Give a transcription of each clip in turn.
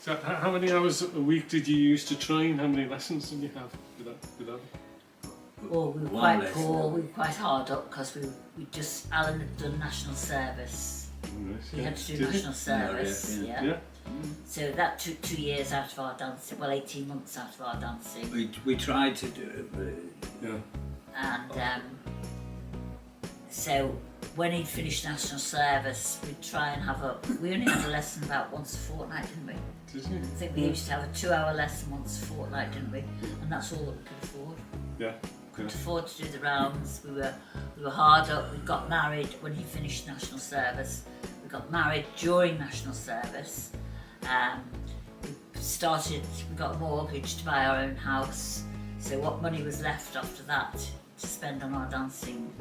So how many hours a week did you use to train? How many lessons did you have with that? Well, we were One quite lesson. poor, we were quite hard up because we just, Alan had done national service. Nice, He yeah. had to do Did national service, Yeah, yeah. Yeah. So that took 2 years out of our dancing, well 18 months out of our dancing. We tried to do it, but Yeah. And so when he'd finished national service, we'd try and have we only had a lesson about once a fortnight, didn't we? Did you? I think we used to have a 2-hour lesson once a fortnight, didn't we? And that's all that we could afford. Yeah. Couldn't afford to do the rounds. We were hard up. We got married when he finished national service. We got married during national service. We got a mortgage to buy our own house. So what money was left after that to spend on our dancing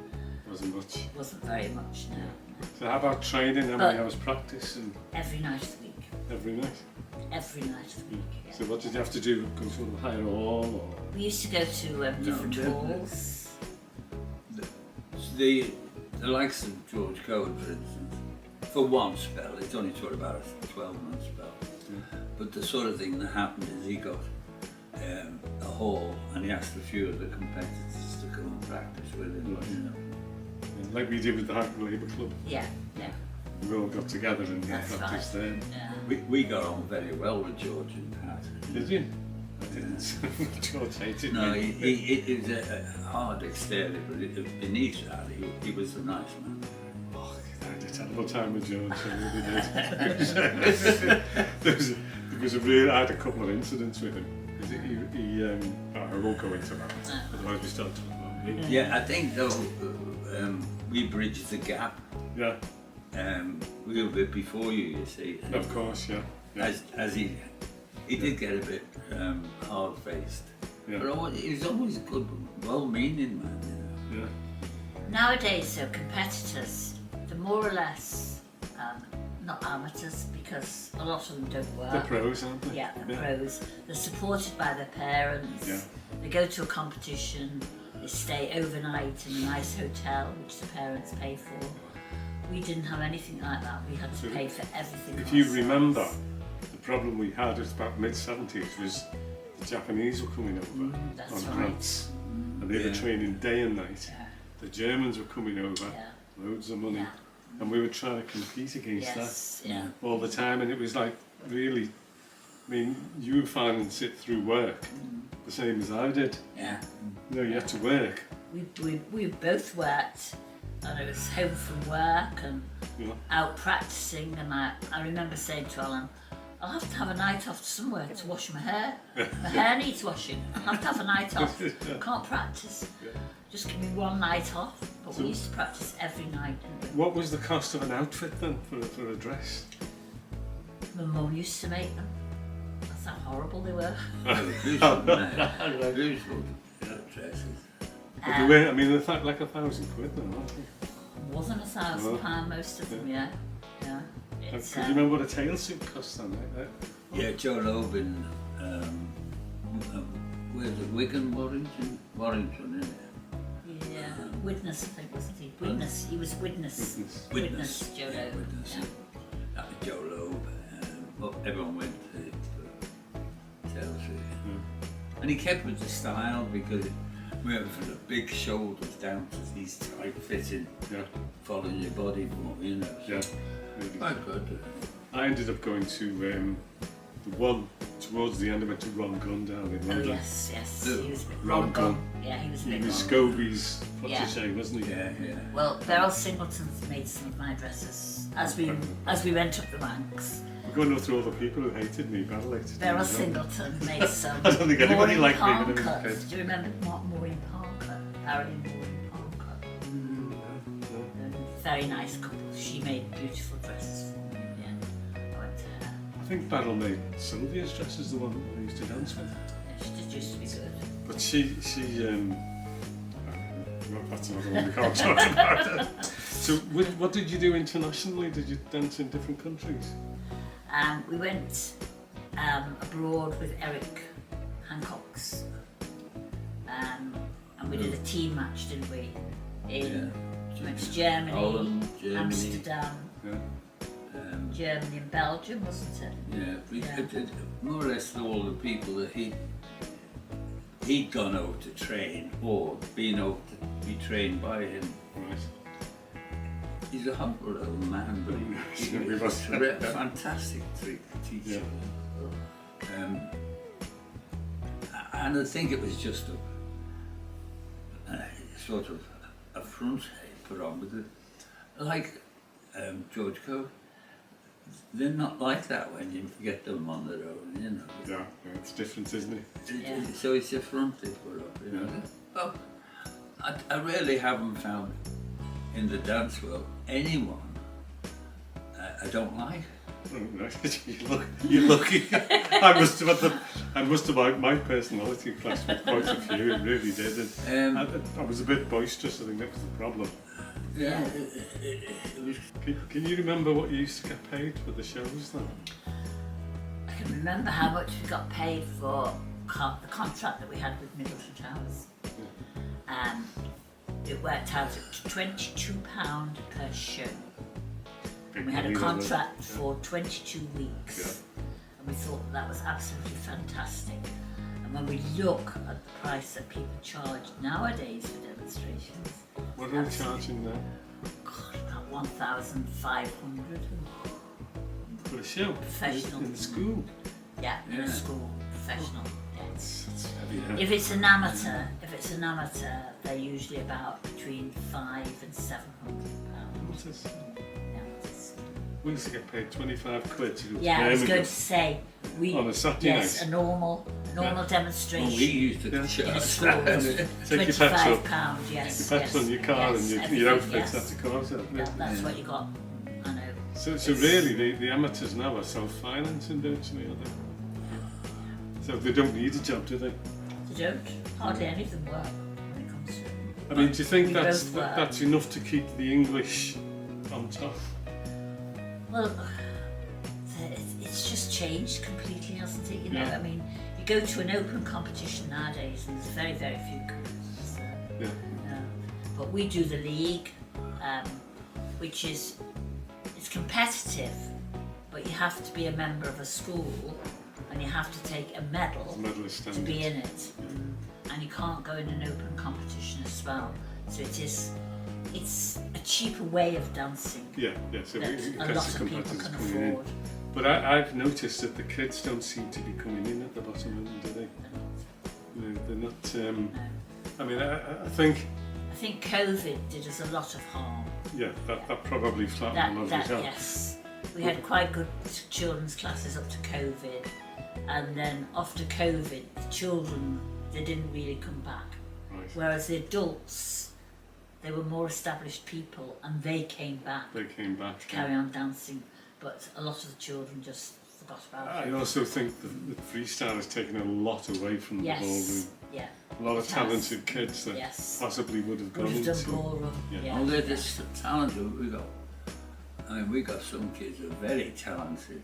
Wasn't much. wasn't very much, no. So how about training? How But- many hours practice and Every night of the week. every night? Every night of the week, yeah. So what did you have to do? Go to a higher hall or? We used to go to different no. halls. the likes of George Cohen, for instance, for one spell, it only took about a 12-month spell. But the sort of thing that happened is he got a hall and he asked a few of the competitors to come and practice with him. You know. Yeah, like we did with the Hackney Labour Club. Yeah, yeah. We all got together and That's practiced right. there. Yeah. We got on very well with George and Pat. Did you? I didn't. George hated No, me. it was a hard exterior, but beneath that, he was a nice man. Oh, I had a terrible time with George. I really did. there was a real. I had a couple of incidents with him. I won't go into that. Otherwise, we start talking about me. Yeah, I think though we bridged the gap. Yeah, A little bit before you see. of course. Yeah. Yeah. As he did get a bit hard-faced, Yeah. but he was always a good, well-meaning man. You know. Yeah. Nowadays, though, competitors, they're more or less not amateurs because a lot of them don't work. They're pros, aren't they? Yeah, they're pros. They're supported by their parents. Yeah. They go to a competition. They stay overnight in a nice hotel, which the parents pay for. We didn't have anything like that. We had to pay for everything. If you ourselves. remember, the problem we had was about mid-70s was the Japanese were coming over That's on right. grants, and they were Yeah. training day and night. Yeah. The Germans were coming over, Yeah. loads of money, Yeah. and we were trying to compete against Yes. Yeah. that all the time, and it was like really. I mean, you were finding it through work, the same as I did. Yeah. You know, you had to work. We both worked, and I was home from work and You know, out practicing, and I remember saying to Alan, I'll have to have a night off somewhere to wash my hair. My hair needs washing. I'll have to have a night off. Can't practice. Just give me one night off. But we used to practice every night. Didn't what was the cost of an outfit then for a dress? we? My mum used to make them. That's how horrible they were. Beautiful, beautiful dresses. But they were, I mean, they're like £1,000 then, aren't they? Wasn't £1,000 most of them, yeah. Yeah. It's, Do you remember what a tail suit cost then? Like that? Yeah, Joe Lobin, where's it? Wigan, Warrington, isn't it? yeah, Widnes, I think, wasn't he? Widnes, he was Widnes. Widnes. Joe Yeah, Lowe. Widnes. Yeah. That was Joe Loeb. Well, everyone went to it for tail suit. And he kept with the style because we went from the big shoulders down to these tight fitting, Yeah, following your body more, you know. yeah. So Maybe. quite good. I ended up going to the one towards the end. I went to Ron Gunn down in Oh London. yes, yes. Who? He was a bit Ron Ron Gunn. Gunn. Yeah, he was a He bit was Ron. Scobie's Yeah. protege, wasn't he? Yeah, yeah. Well, Beryl Singleton made some of my dresses as we went up the ranks. We're going through all the people who hated me, battle hated Beryl me. Singleton made some. I don't think anybody Maureen liked me when I was a Parker. kid. Do you remember Maureen Parker? Marilyn Maureen Parker. Very nice couple. She made beautiful dresses for me. Yeah, I went to her. I think Battle made Sylvia's dress is the one I used to dance with. Yeah, she just used to be good. But well, that's another one we can't talk about. So what did you do internationally? Did you dance in different countries? We went abroad with Eric Hancock's, and we did a team match, didn't we? We went to Germany, Holland, Germany. Amsterdam, Yeah. Germany and Belgium, wasn't it? Yeah, but Yeah. it more or less all the people that he'd gone out to train or been out to be trained by him. Right. He's a humble little man, but he He was was. a fantastic teacher. And I think it was just a sort of a front he put on with it. Like George Coe, they're not like that when you get them on their own, you know. Yeah, it's different, isn't it? Yeah. So it's a front they put up, you know. Well, I really haven't found in the dance world anyone I don't like. Oh, no. You're lucky. I must have had my personality class with quite a few. It really did. And I was a bit boisterous. I think that was the problem. Yeah, it was. Can you remember what you used to get paid for the shows then? I can remember how much we got paid for the contract that we had with Middleton Towers. It worked out at £22 per show. And we had a contract for 22 weeks. And we thought that was absolutely fantastic. And when we look at the price that people charge nowadays for demonstrations, What are they charging now? God, about 1,500 For a show? Professional. In the school? Yeah, in Yeah. a school, professional. Yes. It's heavy, huh? If it's an amateur, they're usually about between £500 and £700. What is- Amateurs. We used to get paid 25 quid to go to Yeah, I was Birmingham. going to say On a Saturday yes, night. a normal Well, we demonstration used to Yeah. in a charge school that. was Take your petrol. £25. Yes, Your petrol yes, in your car yes, and your everything, outfits yes. had to come out of it. That's what you got. I know. So It's- really, the amateurs now are self-financing virtually, are they? So they don't need a job, do they? They don't. Hardly any of them work when it comes to it. I mean, do you think We that's both work. that's enough to keep the English on top? Well, it's just changed completely, hasn't it? You know, Yeah. I mean, you go to an open competition nowadays, and there's very, very few girls. Yeah. But we do the league, which is it's competitive, but you have to be a member of a school, and you have to take a medal Medalist to standard. be in it, and you can't go in an open competition as well. So it's a cheaper way of dancing Yeah, yeah. So that it a gets lot the of people competitors can coming in. afford. But I've noticed that the kids don't seem to be coming in at the bottom end, do they? They're not. No. I mean, I think, I think COVID did us a lot of harm. yeah, that probably flattened a lot of it out. Yes, we had quite good children's classes up to COVID, and then after COVID, the children they didn't really come back. Right. Whereas the adults, they were more established people, and they came back They came back. to carry on dancing. But a lot of the children just forgot about I it. also think the freestyle has taken a lot away from the ballroom. Yes, yeah, A lot of it has. talented kids that yes. possibly would have gone Would have done into. ballroom. Yeah. Yeah. Oh, there's talent that we got. I mean, we got some kids who are very talented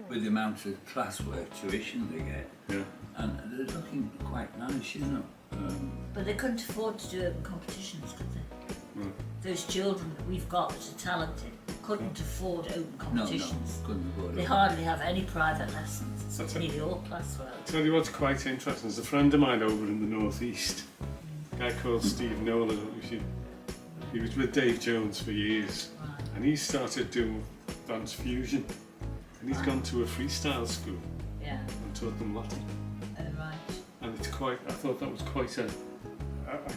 with the amount of classwork tuition they get, Yeah. and they're looking quite nice, you know. But they couldn't afford to do open competitions, could they? No. Those children that we've got that are talented couldn't afford open No, competitions. couldn't afford They it. hardly have any private lessons. It's That's it. nearly all classwork. Tell you what's quite interesting. There's a friend of mine over in the northeast, a guy called Steve Nolan. I don't know if he was with Dave Jones for years, Right. and he started doing dance fusion, and he's gone to a freestyle school Yeah. and taught them Latin. Oh, right. And it's quite. I thought that was quite a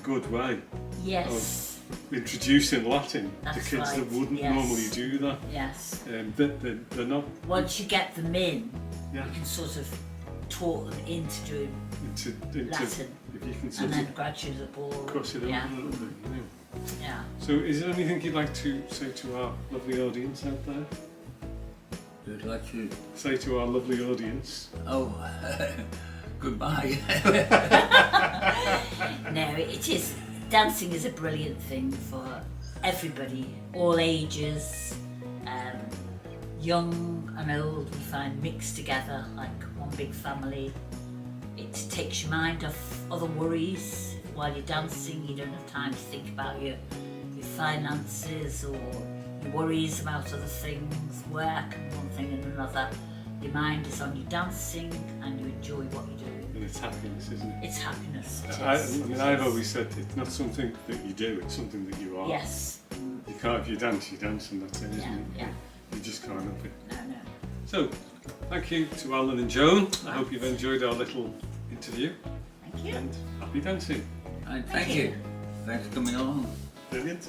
good way Yes. introducing Latin That's to kids that right, wouldn't yes. normally do that. Yes. They're not. Once you get them in, Yeah. you can sort of talk them into doing Into Latin, if you can and sort then of gradually the ball. cross it over Yeah. a little bit. You know. Yeah. So, is there anything you'd like to say to our lovely audience out there? I'd like to. Say to our lovely audience. Oh, goodbye. No, it is. Dancing is a brilliant thing for everybody, all ages, young and old. We find mixed together like one big family. It takes your mind off other worries while you're dancing. You don't have time to think about your finances or your worries about other things, work and one thing and another. Your mind is on you dancing and you enjoy what you're doing. And it's happiness, isn't it? It's happiness. It I is. mean, I've always said it's not something that you do, it's something that you are. Yes. You can't, if you dance, and that's it, isn't Yeah, it? yeah. You just can't help it. No, no. So, thank you to Alan and Joan. I hope you've enjoyed our little interview. Thank you. And happy dancing. Thank you. Thanks for coming along. Brilliant.